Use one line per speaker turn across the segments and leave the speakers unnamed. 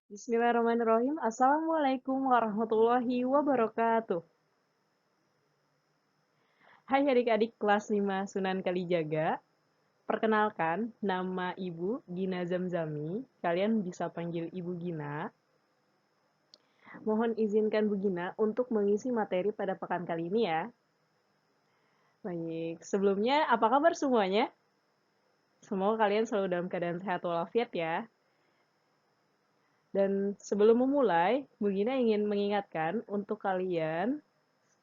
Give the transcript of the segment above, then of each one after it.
Bismillahirrahmanirrahim. Assalamualaikum warahmatullahi wabarakatuh. Hai adik-adik kelas 5 Sunan Kalijaga. Perkenalkan, nama Ibu Gina Zamzami. Kalian bisa panggil Ibu Gina. Mohon izinkan Bu Gina untuk mengisi materi pada pekan kali ini ya. Baik, sebelumnya apa kabar semuanya? Semoga kalian selalu dalam keadaan sehat walafiat ya. Dan sebelum memulai, Bu Gina ingin mengingatkan untuk kalian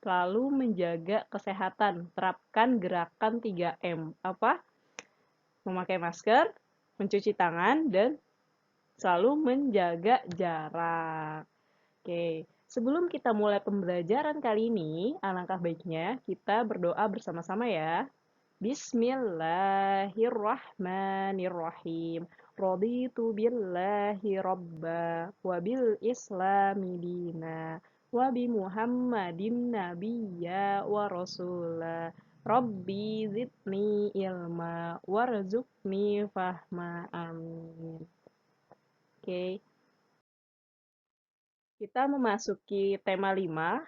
selalu menjaga kesehatan. Terapkan gerakan 3M. Apa? Memakai masker, mencuci tangan, dan selalu menjaga jarak. Oke, sebelum kita mulai pembelajaran kali ini, alangkah baiknya kita berdoa bersama-sama ya. Bismillahirrahmanirrahim. Raditu billahi robba wa bil islami dina wa bi Muhammadin nabiyya wa rasula. Rabbi zidni ilma warzuqni fahma. Amin. Oke, kita memasuki tema 5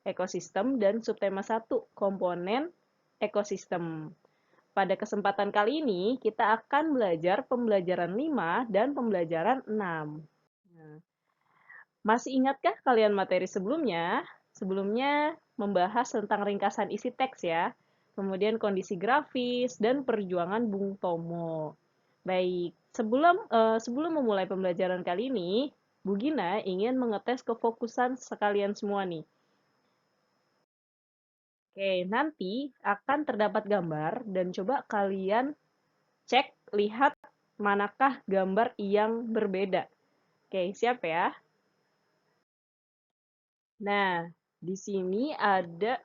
ekosistem, dan subtema 1 komponen ekosistem. Pada kesempatan kali ini, kita akan belajar pembelajaran 5 dan pembelajaran 6. Nah, masih ingatkah kalian materi sebelumnya? Sebelumnya membahas tentang ringkasan isi teks ya, kemudian kondisi grafis, dan perjuangan Bung Tomo. Baik, sebelum memulai pembelajaran kali ini, Bu Gina ingin mengetes kefokusan sekalian semua nih. Oke, nanti akan terdapat gambar dan coba kalian cek, lihat manakah gambar yang berbeda. Oke, siap ya? Nah, di sini ada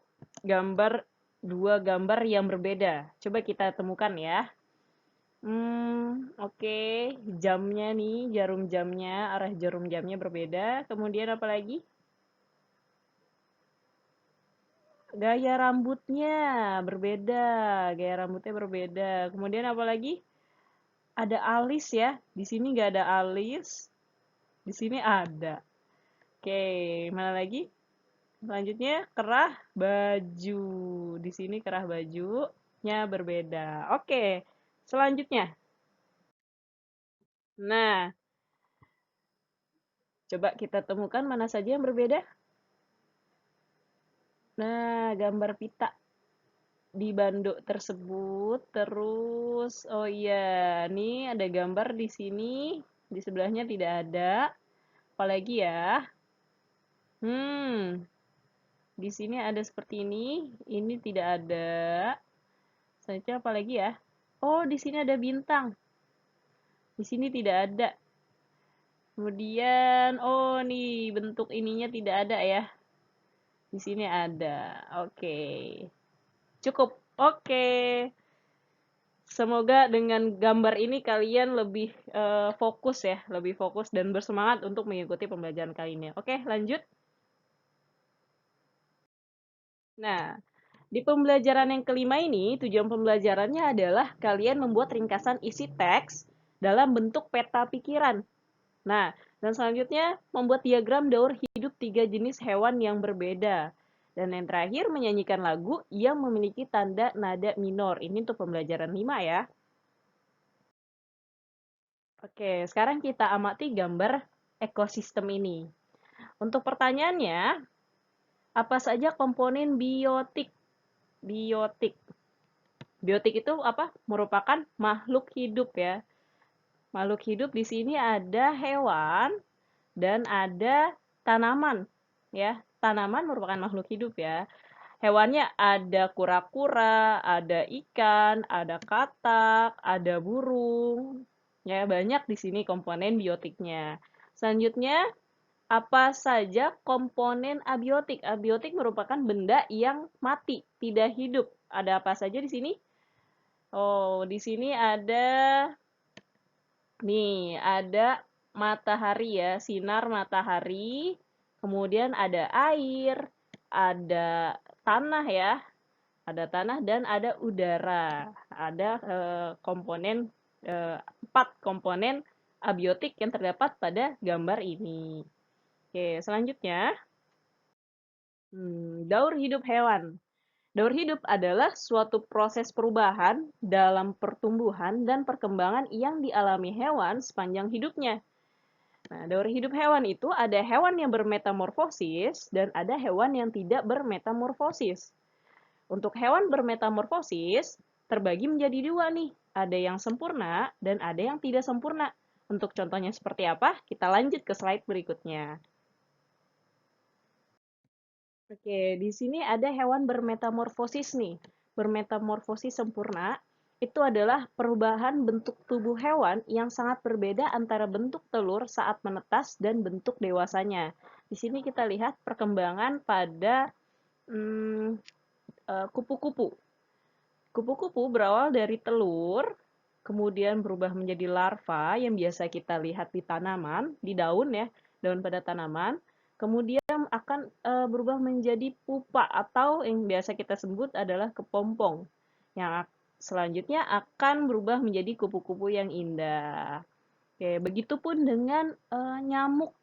dua gambar yang berbeda. Coba kita temukan ya. Oke. Jamnya nih, jarum jamnya, arah jarum jamnya berbeda. Kemudian apa lagi? Gaya rambutnya berbeda. Gaya rambutnya berbeda. Kemudian apa lagi? Ada alis ya. Di sini nggak ada alis. Di sini ada. Oke, mana lagi? Selanjutnya kerah baju. Di sini kerah bajunya berbeda. Oke, selanjutnya. Nah, coba kita temukan mana saja yang berbeda. Nah, gambar pita di banduk tersebut. Terus, oh iya, nih ada gambar di sini. Di sebelahnya tidak ada. Apalagi ya? Hmm, di sini ada seperti ini. Ini tidak ada. Selanjutnya apa lagi ya? Oh, di sini ada bintang. Di sini tidak ada. Kemudian, oh nih bentuk ininya tidak ada ya. Di sini ada. Oke. Cukup. Oke. Semoga dengan gambar ini kalian lebih fokus ya, lebih fokus dan bersemangat untuk mengikuti pembelajaran kali ini. Oke, lanjut. Nah, di pembelajaran yang kelima ini, tujuan pembelajarannya adalah kalian membuat ringkasan isi teks dalam bentuk peta pikiran. Nah, dan selanjutnya membuat diagram daur hidup 3 jenis hewan yang berbeda. Dan yang terakhir menyanyikan lagu yang memiliki tanda nada minor. Ini untuk pembelajaran 5 ya. Oke, sekarang kita amati gambar ekosistem ini. Untuk pertanyaannya, apa saja komponen biotik? Biotik. Biotik itu apa? Merupakan makhluk hidup ya. Makhluk hidup di sini ada hewan dan ada tanaman ya. Tanaman merupakan makhluk hidup ya. Hewannya ada kura-kura, ada ikan, ada katak, ada burung. Ya, banyak di sini komponen biotiknya. Selanjutnya, apa saja komponen abiotik? Abiotik merupakan benda yang mati, tidak hidup. Ada apa saja di sini? Oh, di sini ada nih, ada matahari ya, sinar matahari. Kemudian ada air, ada tanah ya, ada tanah dan ada udara. Ada komponen 4 komponen abiotik yang terdapat pada gambar ini. Oke, selanjutnya, daur hidup hewan. Daur hidup adalah suatu proses perubahan dalam pertumbuhan dan perkembangan yang dialami hewan sepanjang hidupnya. Nah, daur hidup hewan itu ada hewan yang bermetamorfosis dan ada hewan yang tidak bermetamorfosis. Untuk hewan bermetamorfosis, terbagi menjadi dua nih. Ada yang sempurna dan ada yang tidak sempurna. Untuk contohnya seperti apa? Kita lanjut ke slide berikutnya. Oke, di sini ada hewan bermetamorfosis nih. Bermetamorfosis sempurna itu adalah perubahan bentuk tubuh hewan yang sangat berbeda antara bentuk telur saat menetas dan bentuk dewasanya. Di sini kita lihat perkembangan pada kupu-kupu. Kupu-kupu berawal dari telur, kemudian berubah menjadi larva yang biasa kita lihat di tanaman, di daun ya, daun pada tanaman. Kemudian akan berubah menjadi pupa atau yang biasa kita sebut adalah kepompong. Yang selanjutnya akan berubah menjadi kupu-kupu yang indah. Oke, begitupun dengan nyamuk.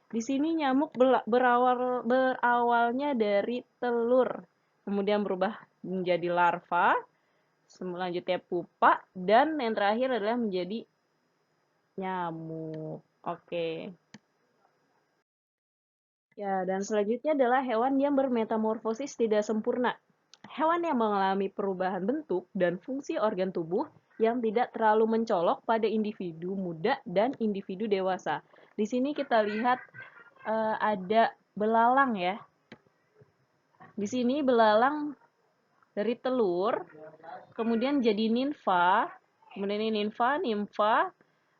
Di sini nyamuk berawalnya dari telur, kemudian berubah menjadi larva, selanjutnya pupa, dan yang terakhir adalah menjadi nyamuk. Oke. Ya, dan selanjutnya adalah hewan yang bermetamorfosis tidak sempurna. Hewan yang mengalami perubahan bentuk dan fungsi organ tubuh yang tidak terlalu mencolok pada individu muda dan individu dewasa. Di sini kita lihat ada belalang ya. Di sini belalang dari telur, kemudian jadi ninfa, kemudian ini nimfa,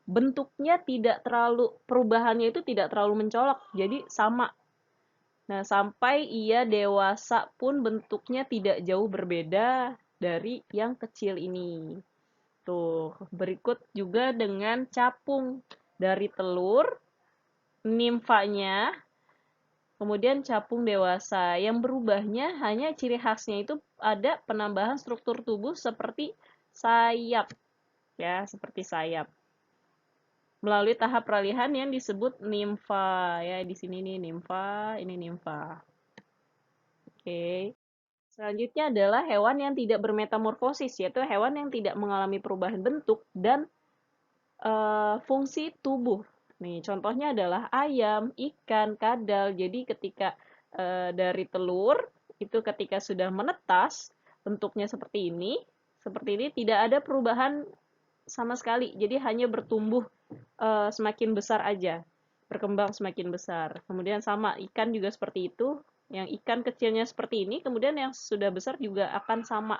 bentuknya tidak terlalu, perubahannya itu tidak terlalu mencolok, jadi sama. Nah, sampai ia dewasa pun bentuknya tidak jauh berbeda dari yang kecil ini. Tuh, berikut juga dengan capung dari telur, nimfanya, kemudian capung dewasa. Yang berubahnya hanya ciri khasnya itu ada penambahan struktur tubuh seperti sayap, ya, seperti sayap. Melalui tahap peralihan yang disebut nimfa, ya, di sini nih nimfa, ini nimfa. Oke. Selanjutnya adalah hewan yang tidak bermetamorfosis, yaitu hewan yang tidak mengalami perubahan bentuk dan fungsi tubuh. Nih, contohnya adalah ayam, ikan, kadal. Jadi ketika dari telur itu ketika sudah menetas bentuknya seperti ini tidak ada perubahan sama sekali. Jadi hanya bertumbuh semakin besar aja, berkembang semakin besar. Kemudian sama ikan juga seperti itu. Yang ikan kecilnya seperti ini, kemudian yang sudah besar juga akan sama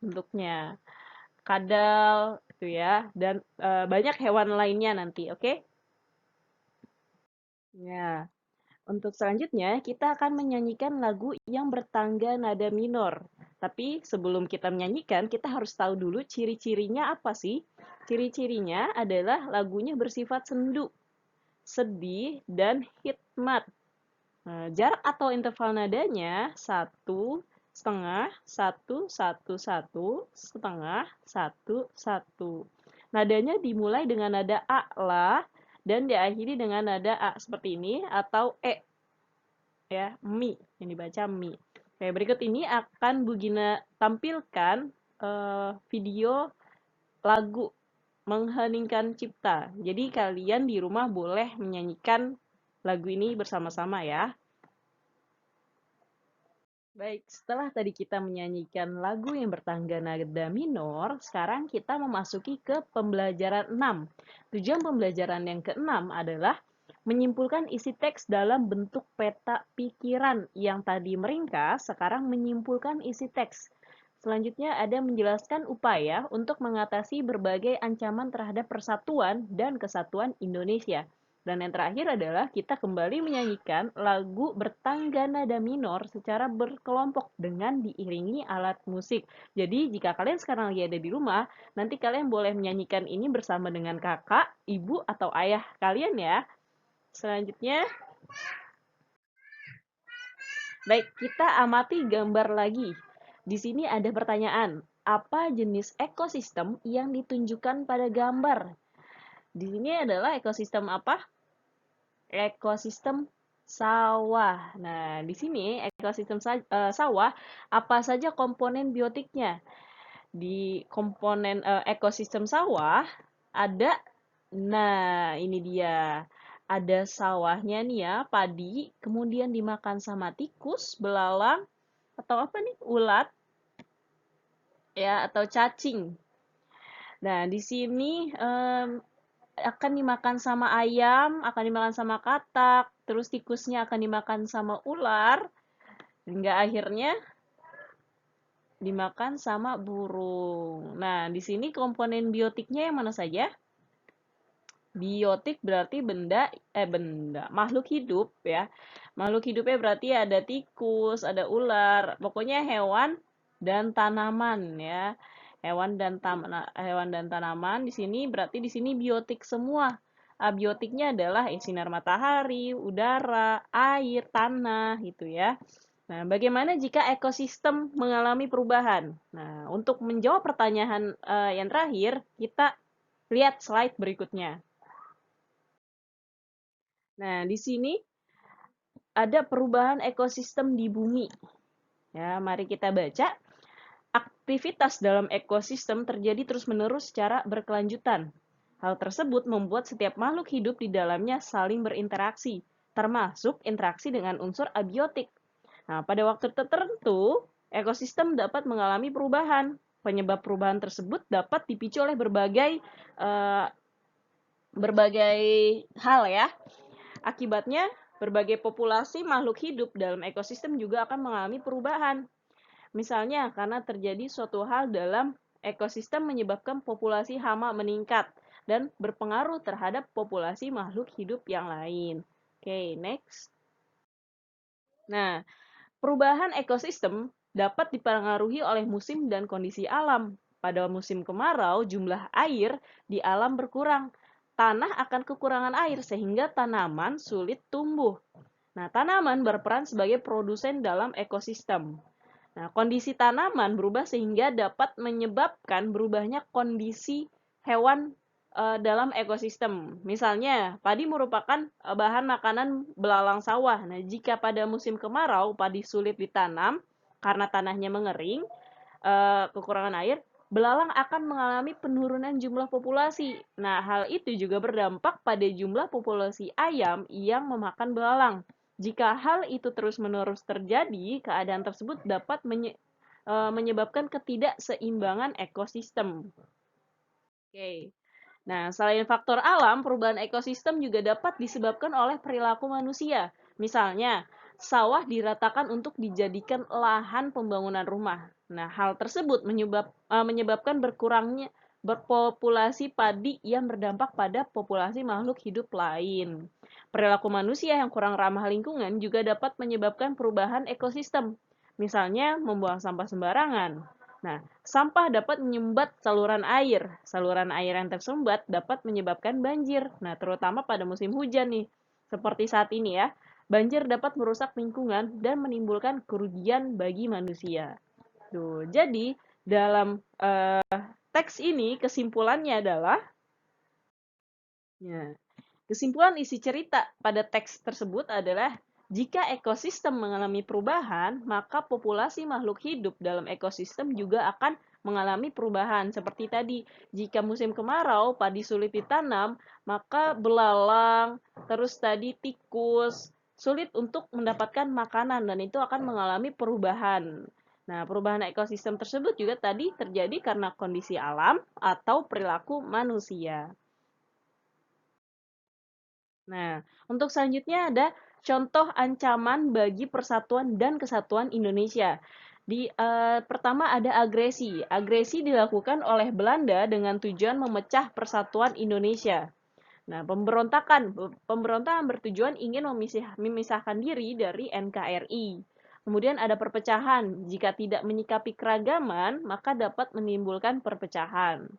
bentuknya. Kadal gitu ya, dan banyak hewan lainnya nanti, oke? Okay? Ya, untuk selanjutnya kita akan menyanyikan lagu yang bertangga nada minor. Tapi sebelum kita menyanyikan, kita harus tahu dulu ciri-cirinya apa sih? Ciri-cirinya adalah lagunya bersifat sendu, sedih, dan hikmat. Nah, jarak atau interval nadanya satu setengah, satu, satu, satu, setengah, satu, satu. Nadanya dimulai dengan nada A, la, dan diakhiri dengan nada A seperti ini, atau E, ya, mi, yang dibaca mi. Oke, berikut ini akan Bu Gina tampilkan video lagu Mengheningkan Cipta. Jadi kalian di rumah boleh menyanyikan lagu ini bersama-sama ya. Baik, setelah tadi kita menyanyikan lagu yang bertangga nada minor, sekarang kita memasuki ke pembelajaran 6. Tujuan pembelajaran yang ke-6 adalah menyimpulkan isi teks dalam bentuk peta pikiran yang tadi meringkas, sekarang menyimpulkan isi teks. Selanjutnya ada menjelaskan upaya untuk mengatasi berbagai ancaman terhadap persatuan dan kesatuan Indonesia. Dan yang terakhir adalah kita kembali menyanyikan lagu bertangga nada minor secara berkelompok dengan diiringi alat musik. Jadi jika kalian sekarang lagi ada di rumah, nanti kalian boleh menyanyikan ini bersama dengan kakak, ibu, atau ayah kalian ya. Selanjutnya, baik, kita amati gambar lagi. Di sini ada pertanyaan, apa jenis ekosistem yang ditunjukkan pada gambar? Di sini adalah ekosistem apa? Ekosistem sawah. Nah, di sini ekosistem sawah, apa saja komponen biotiknya? Di komponen ekosistem sawah ada, nah ini dia, ada sawahnya nih ya, padi, kemudian dimakan sama tikus, belalang, atau apa nih, ulat, ya, atau cacing. Nah, di sini akan dimakan sama ayam, akan dimakan sama katak, terus tikusnya akan dimakan sama ular, hingga akhirnya dimakan sama burung. Nah, di sini komponen biotiknya yang mana saja? Biotik berarti makhluk hidup ya. Makhluk hidupnya berarti ada tikus, ada ular, pokoknya hewan dan tanaman ya. Hewan dan tanaman di sini berarti di sini biotik semua. Biotiknya adalah sinar matahari, udara, air, tanah gitu ya. Nah, bagaimana jika ekosistem mengalami perubahan? Nah, untuk menjawab pertanyaan yang terakhir, kita lihat slide berikutnya. Nah, di sini ada perubahan ekosistem di bumi. Ya, mari kita baca. Aktivitas dalam ekosistem terjadi terus-menerus secara berkelanjutan. Hal tersebut membuat setiap makhluk hidup di dalamnya saling berinteraksi, termasuk interaksi dengan unsur abiotik. Nah, pada waktu tertentu, ekosistem dapat mengalami perubahan. Penyebab perubahan tersebut dapat dipicu oleh eh, berbagai hal ya. Akibatnya, berbagai populasi makhluk hidup dalam ekosistem juga akan mengalami perubahan. Misalnya, karena terjadi suatu hal dalam ekosistem menyebabkan populasi hama meningkat dan berpengaruh terhadap populasi makhluk hidup yang lain. Oke, next. Nah, perubahan ekosistem dapat dipengaruhi oleh musim dan kondisi alam. Pada musim kemarau, jumlah air di alam berkurang. Tanah akan kekurangan air sehingga tanaman sulit tumbuh. Nah, tanaman berperan sebagai produsen dalam ekosistem. Nah, kondisi tanaman berubah sehingga dapat menyebabkan berubahnya kondisi hewan dalam ekosistem. Misalnya, padi merupakan bahan makanan belalang sawah. Nah, jika pada musim kemarau padi sulit ditanam karena tanahnya mengering, kekurangan air, belalang akan mengalami penurunan jumlah populasi. Nah, hal itu juga berdampak pada jumlah populasi ayam yang memakan belalang. Jika hal itu terus-menerus terjadi, keadaan tersebut dapat menyebabkan ketidakseimbangan ekosistem. Oke. Nah, selain faktor alam, perubahan ekosistem juga dapat disebabkan oleh perilaku manusia. Misalnya, sawah diratakan untuk dijadikan lahan pembangunan rumah. Nah, hal tersebut menyebabkan berkurangnya berpopulasi padi yang berdampak pada populasi makhluk hidup lain. Perilaku manusia yang kurang ramah lingkungan juga dapat menyebabkan perubahan ekosistem. Misalnya, membuang sampah sembarangan. Nah, sampah dapat menyumbat saluran air. Saluran air yang tersumbat dapat menyebabkan banjir. Nah, terutama pada musim hujan nih. Seperti saat ini ya. Banjir dapat merusak lingkungan dan menimbulkan kerugian bagi manusia. Tuh, jadi dalam teks ini kesimpulannya adalah ya, kesimpulan isi cerita pada teks tersebut adalah jika ekosistem mengalami perubahan, maka populasi makhluk hidup dalam ekosistem juga akan mengalami perubahan. Seperti tadi, jika musim kemarau, padi sulit ditanam, maka belalang, terus tadi tikus, sulit untuk mendapatkan makanan dan itu akan mengalami perubahan. Nah, perubahan ekosistem tersebut juga tadi terjadi karena kondisi alam atau perilaku manusia. Nah, untuk selanjutnya ada contoh ancaman bagi persatuan dan kesatuan Indonesia. Pertama ada agresi. Agresi dilakukan oleh Belanda dengan tujuan memecah persatuan Indonesia. Nah, pemberontakan bertujuan ingin memisahkan diri dari NKRI. Kemudian ada perpecahan. Jika tidak menyikapi keragaman, maka dapat menimbulkan perpecahan.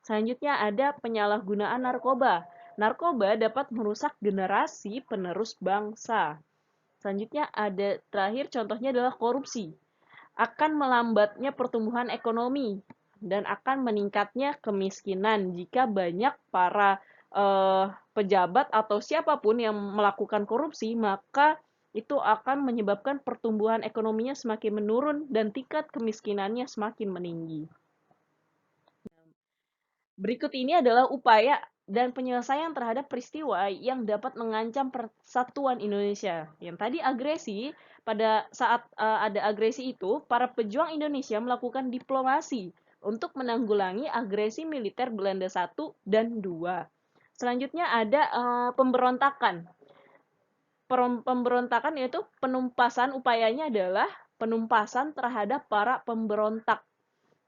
Selanjutnya ada penyalahgunaan narkoba. Narkoba dapat merusak generasi penerus bangsa. Selanjutnya ada terakhir contohnya adalah korupsi. Akan melambatnya pertumbuhan ekonomi dan akan meningkatnya kemiskinan jika banyak para pejabat atau siapapun yang melakukan korupsi, maka itu akan menyebabkan pertumbuhan ekonominya semakin menurun dan tingkat kemiskinannya semakin meninggi. Berikut ini adalah upaya dan penyelesaian terhadap peristiwa yang dapat mengancam persatuan Indonesia. Yang tadi agresi, pada saat ada agresi itu, para pejuang Indonesia melakukan diplomasi untuk menanggulangi agresi militer Belanda 1 dan 2. Selanjutnya ada pemberontakan. Pemberontakan yaitu penumpasan, upayanya adalah penumpasan terhadap para pemberontak.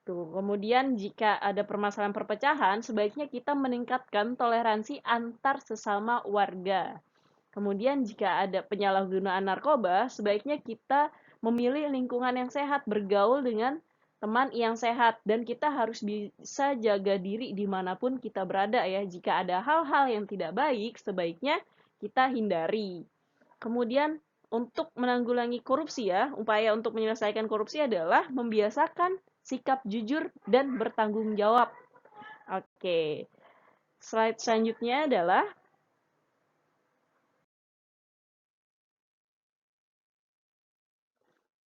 Tuh. Kemudian jika ada permasalahan perpecahan, sebaiknya kita meningkatkan toleransi antar sesama warga. Kemudian jika ada penyalahgunaan narkoba, sebaiknya kita memilih lingkungan yang sehat, bergaul dengan teman yang sehat, dan kita harus bisa jaga diri dimanapun kita berada ya. Jika ada hal-hal yang tidak baik, sebaiknya kita hindari. Kemudian untuk menanggulangi korupsi ya, upaya untuk menyelesaikan korupsi adalah membiasakan sikap jujur dan bertanggung jawab. Oke, slide selanjutnya adalah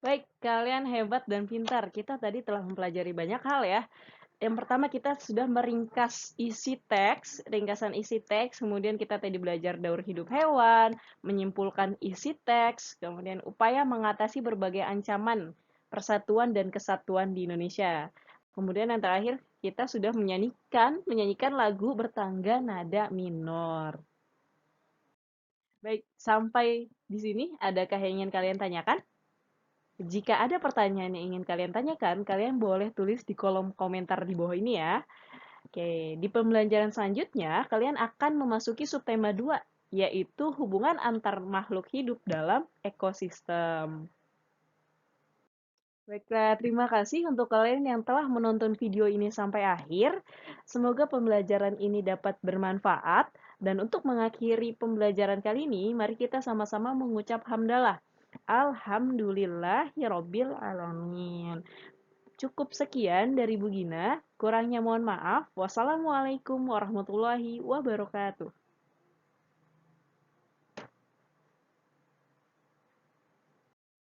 baik, kalian hebat dan pintar. Kita tadi telah mempelajari banyak hal ya. Yang pertama kita sudah meringkas isi teks, ringkasan isi teks, kemudian kita tadi belajar daur hidup hewan, menyimpulkan isi teks, kemudian upaya mengatasi berbagai ancaman persatuan dan kesatuan di Indonesia. Kemudian yang terakhir kita sudah menyanyikan lagu bertangga nada minor. Baik, sampai di sini adakah yang ingin kalian tanyakan? Jika ada pertanyaan yang ingin kalian tanyakan, kalian boleh tulis di kolom komentar di bawah ini ya. Oke, di pembelajaran selanjutnya, kalian akan memasuki subtema 2, yaitu hubungan antar makhluk hidup dalam ekosistem. Baiklah, terima kasih untuk kalian yang telah menonton video ini sampai akhir. Semoga pembelajaran ini dapat bermanfaat. Dan untuk mengakhiri pembelajaran kali ini, mari kita sama-sama mengucap hamdalah. Alhamdulillahirobbil alamin. Cukup sekian dari Bu Gina. Kurangnya mohon maaf. Wassalamualaikum warahmatullahi wabarakatuh.